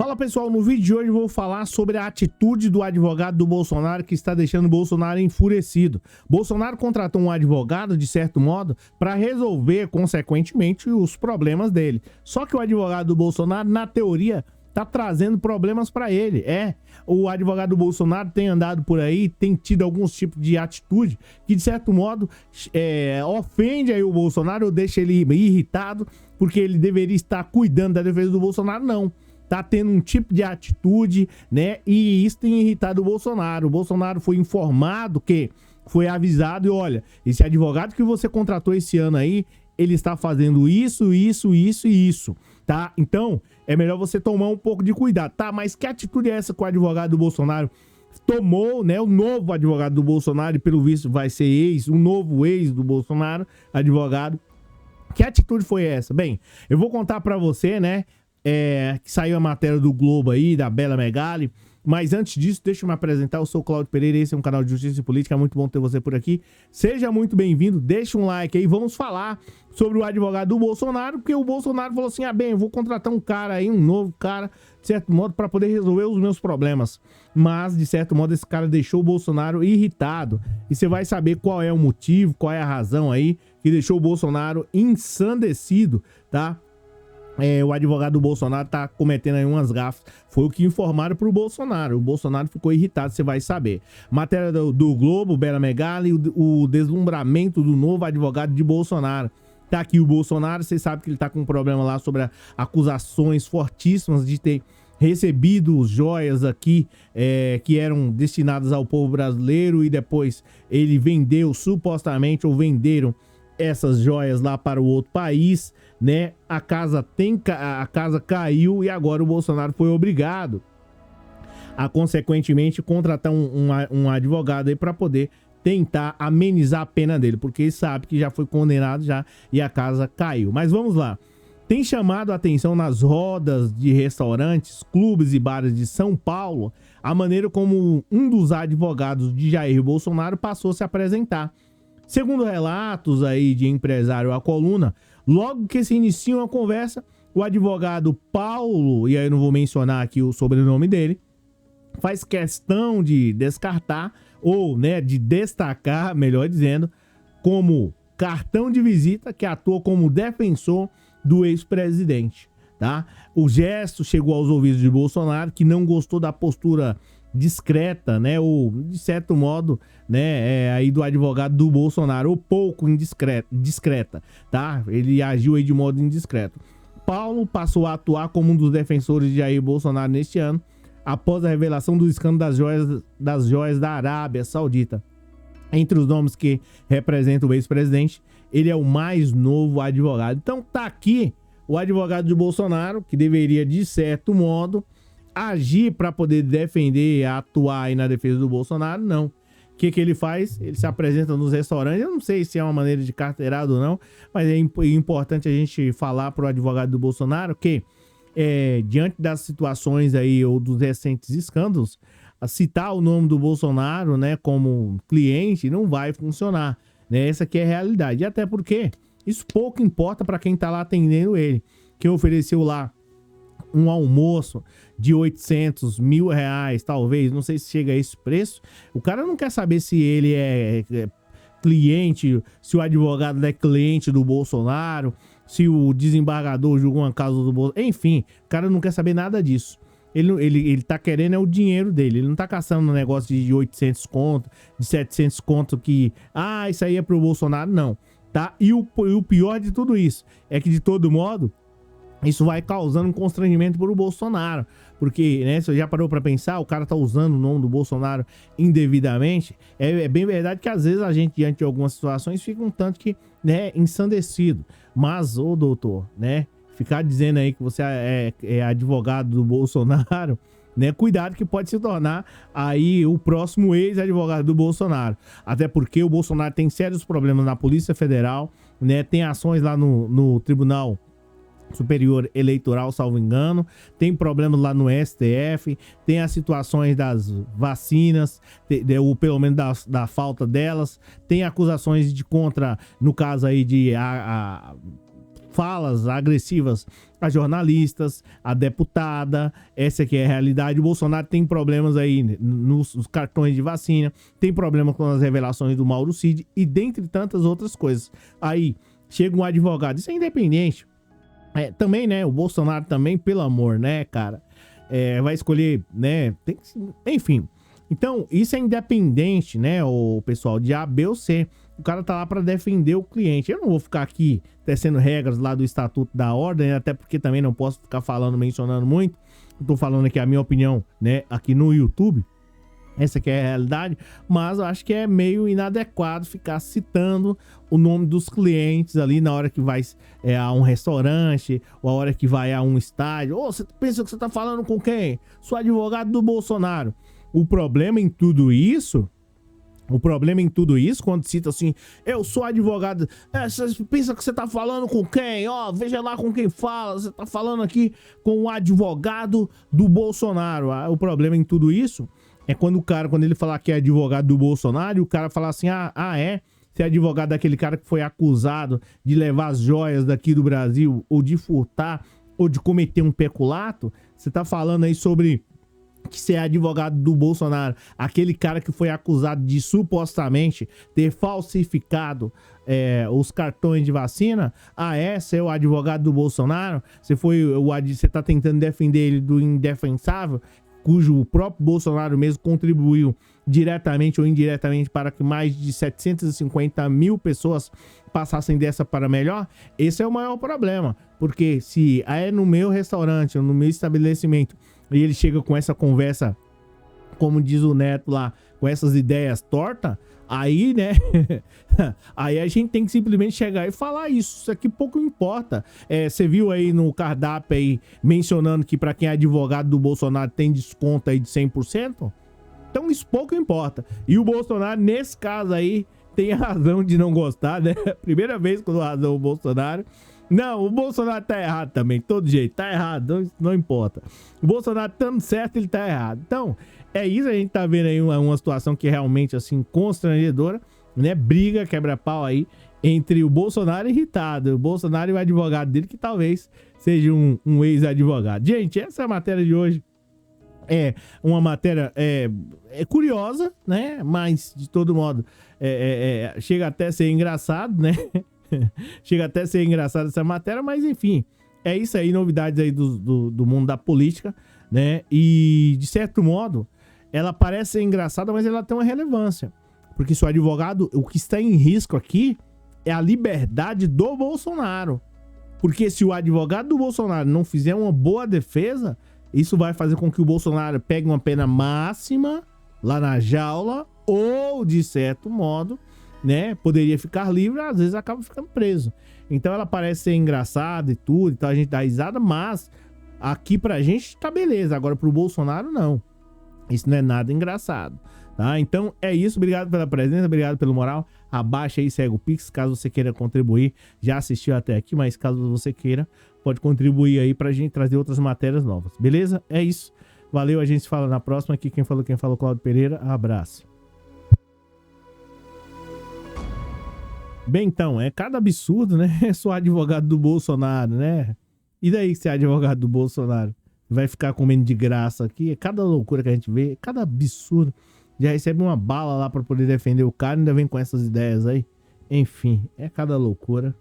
Fala pessoal, no vídeo de hoje eu vou falar sobre a atitude do advogado do Bolsonaro que está deixando o Bolsonaro enfurecido. Bolsonaro contratou um advogado, de certo modo, para resolver, consequentemente, os problemas dele. Só que o advogado do Bolsonaro, na teoria, tá trazendo problemas para ele. O advogado do Bolsonaro tem andado por aí, tem tido alguns tipos de atitude que, de certo modo, ofende aí o Bolsonaro ou deixa ele irritado, porque ele deveria estar cuidando da defesa do Bolsonaro. Não. Tá tendo um tipo de atitude, né? E isso tem irritado o Bolsonaro. O Bolsonaro foi informado que foi avisado e olha, esse advogado que você contratou esse ano aí, ele está fazendo isso, isso, isso e isso, tá? Então, é melhor você tomar um pouco de cuidado, tá? Mas que atitude é essa que o advogado do Bolsonaro tomou, né? O novo advogado do Bolsonaro, e pelo visto vai ser um novo ex do Bolsonaro, advogado. Que atitude foi essa? Bem, eu vou contar pra você, né? Que saiu a matéria do Globo aí, da Bela Megali. Mas antes disso, deixa eu me apresentar. Eu sou o Cláudio Pereira, esse é um canal de Justiça e Política. É muito bom ter você por aqui. Seja muito bem-vindo, deixa um like aí. Vamos falar sobre o advogado do Bolsonaro, porque o Bolsonaro falou assim, eu vou contratar um cara aí, um novo cara, de certo modo, para poder resolver os meus problemas. Mas, de certo modo, esse cara deixou o Bolsonaro irritado. E você vai saber qual é o motivo, qual é a razão aí que deixou o Bolsonaro ensandecido, tá? O advogado do Bolsonaro tá cometendo aí umas gafas. Foi o que informaram pro Bolsonaro. O Bolsonaro ficou irritado, você vai saber. Matéria do Globo, Bela Megali, o deslumbramento do novo advogado de Bolsonaro. Tá aqui o Bolsonaro, você sabe que ele tá com um problema lá sobre acusações fortíssimas de ter recebido joias aqui que eram destinadas ao povo brasileiro e depois ele vendeu, supostamente, ou venderam essas joias lá para o outro país, né? A casa caiu e agora o Bolsonaro foi obrigado a, consequentemente, contratar um advogado aí para poder tentar amenizar a pena dele, porque ele sabe que já foi condenado já e a casa caiu. Mas vamos lá. Tem chamado a atenção nas rodas de restaurantes, clubes e bares de São Paulo a maneira como um dos advogados de Jair Bolsonaro passou a se apresentar. Segundo relatos aí de empresário à coluna, logo que se inicia uma conversa, o advogado Paulo, e aí eu não vou mencionar aqui o sobrenome dele, faz questão de descartar, ou né, de destacar, melhor dizendo, como cartão de visita que atua como defensor do ex-presidente, tá? O gesto chegou aos ouvidos de Bolsonaro, que não gostou da postura discreta, né, ou de certo modo, né, aí do advogado do Bolsonaro, ou pouco discreta, tá? Ele agiu aí de modo indiscreto. Paulo passou a atuar como um dos defensores de Jair Bolsonaro neste ano, após a revelação do escândalo das joias da Arábia Saudita. Entre os nomes que representam o ex-presidente, ele é o mais novo advogado. Então tá aqui o advogado de Bolsonaro, que deveria, de certo modo, agir para poder defender, atuar aí na defesa do Bolsonaro. Não. O que ele faz? Ele se apresenta nos restaurantes. Eu não sei se é uma maneira de carteirada ou não, mas é importante a gente falar para o advogado do Bolsonaro que, diante das situações aí ou dos recentes escândalos, citar o nome do Bolsonaro, né, como cliente não vai funcionar, né? Essa aqui é a realidade. E até porque isso pouco importa para quem tá lá atendendo ele, que ofereceu lá um almoço de 800 mil reais, talvez, não sei se chega a esse preço. O cara não quer saber se ele é cliente, se o advogado é cliente do Bolsonaro, se o desembargador julgou uma causa do Bolsonaro, enfim, o cara não quer saber nada disso. Ele tá querendo o dinheiro dele, ele não tá caçando um negócio de 800 conto, de 700 conto que, isso aí é pro Bolsonaro, não, tá? E o pior de tudo isso é que, de todo modo, isso vai causando um constrangimento para o Bolsonaro, porque, né, você já parou para pensar, o cara tá usando o nome do Bolsonaro indevidamente. É bem verdade que às vezes a gente, diante de algumas situações, fica um tanto que, né, ensandecido. Mas, ô doutor, né, ficar dizendo aí que você é advogado do Bolsonaro, né, cuidado que pode se tornar aí o próximo ex-advogado do Bolsonaro. Até porque o Bolsonaro tem sérios problemas na Polícia Federal, né, tem ações lá no Tribunal Superior Eleitoral, salvo engano, tem problemas lá no STF, tem as situações das vacinas, ou pelo menos da falta delas, tem acusações de contra, no caso aí de falas agressivas a jornalistas, a deputada. Essa aqui é a realidade. O Bolsonaro tem problemas aí nos cartões de vacina, tem problema com as revelações do Mauro Cid e dentre tantas outras coisas. Aí chega um advogado, isso é independente. Também, né, o Bolsonaro também, pelo amor, né, cara, vai escolher, né, enfim. Então, isso é independente, né, o pessoal, de A, B ou C. O cara tá lá para defender o cliente. Eu não vou ficar aqui tecendo regras lá do Estatuto da Ordem, até porque também não posso ficar mencionando muito. Eu tô falando aqui a minha opinião, né, aqui no YouTube. Essa aqui é a realidade, mas eu acho que é meio inadequado ficar citando o nome dos clientes ali na hora que vai a um restaurante, ou a hora que vai a um estádio. Você pensa que você tá falando com quem? Sou advogado do Bolsonaro. O problema em tudo isso, quando cita assim, eu sou advogado, você pensa que você tá falando com quem? Veja lá com quem fala, você tá falando aqui com o advogado do Bolsonaro. O problema em tudo isso é quando ele falar que é advogado do Bolsonaro, o cara falar assim, você é advogado daquele cara que foi acusado de levar as joias daqui do Brasil, ou de furtar, ou de cometer um peculato. Você tá falando aí sobre que você é advogado do Bolsonaro, aquele cara que foi acusado de supostamente ter falsificado os cartões de vacina. Você é o advogado do Bolsonaro? Você tá tentando defender ele do indefensável, cujo o próprio Bolsonaro mesmo contribuiu diretamente ou indiretamente para que mais de 750 mil pessoas passassem dessa para melhor. Esse é o maior problema, porque se no meu restaurante ou no meu estabelecimento e ele chega com essa conversa, como diz o Neto lá, com essas ideias tortas, aí, né, aí a gente tem que simplesmente chegar e falar isso aqui pouco importa. Você viu aí no cardápio aí, mencionando que para quem é advogado do Bolsonaro tem desconto aí de 100%? Então isso pouco importa. E o Bolsonaro, nesse caso aí, tem a razão de não gostar, né? Primeira vez que eu dou razão ao Bolsonaro. Não, o Bolsonaro tá errado também, de todo jeito, tá errado, não importa. O Bolsonaro estando certo, ele tá errado. Então, é isso, a gente tá vendo aí uma situação que é realmente, assim, constrangedora, né? Briga, quebra-pau aí entre o Bolsonaro irritado, o Bolsonaro e o advogado dele, que talvez seja um ex-advogado. Gente, essa é a matéria de hoje. É uma matéria curiosa, né? Mas, de todo modo, chega até a ser engraçado, né? Chega até a ser engraçado essa matéria, mas enfim, é isso aí, novidades aí do mundo da política, né? E, de certo modo, ela parece ser engraçada, mas ela tem uma relevância. Porque se o advogado, o que está em risco aqui é a liberdade do Bolsonaro. Porque se o advogado do Bolsonaro não fizer uma boa defesa, isso vai fazer com que o Bolsonaro pegue uma pena máxima lá na jaula, ou, de certo modo, né, poderia ficar livre, às vezes acaba ficando preso. Então ela parece ser engraçada e tudo, então a gente dá risada, mas aqui pra gente tá beleza, agora pro Bolsonaro não. Isso não é nada engraçado, tá? Então é isso, obrigado pela presença, obrigado pelo moral. Abaixa aí, segue o Pix, caso você queira contribuir. Já assistiu até aqui, mas caso você queira, pode contribuir aí pra gente trazer outras matérias novas, beleza? É isso, valeu, a gente se fala na próxima. Aqui quem falou, Cláudio Pereira, abraço. Bem, então, é cada absurdo, né? Eu sou advogado do Bolsonaro, né? E daí que você é advogado do Bolsonaro? Vai ficar comendo de graça aqui? É cada loucura que a gente vê, cada absurdo. Já recebe uma bala lá pra poder defender o cara e ainda vem com essas ideias aí. Enfim, é cada loucura.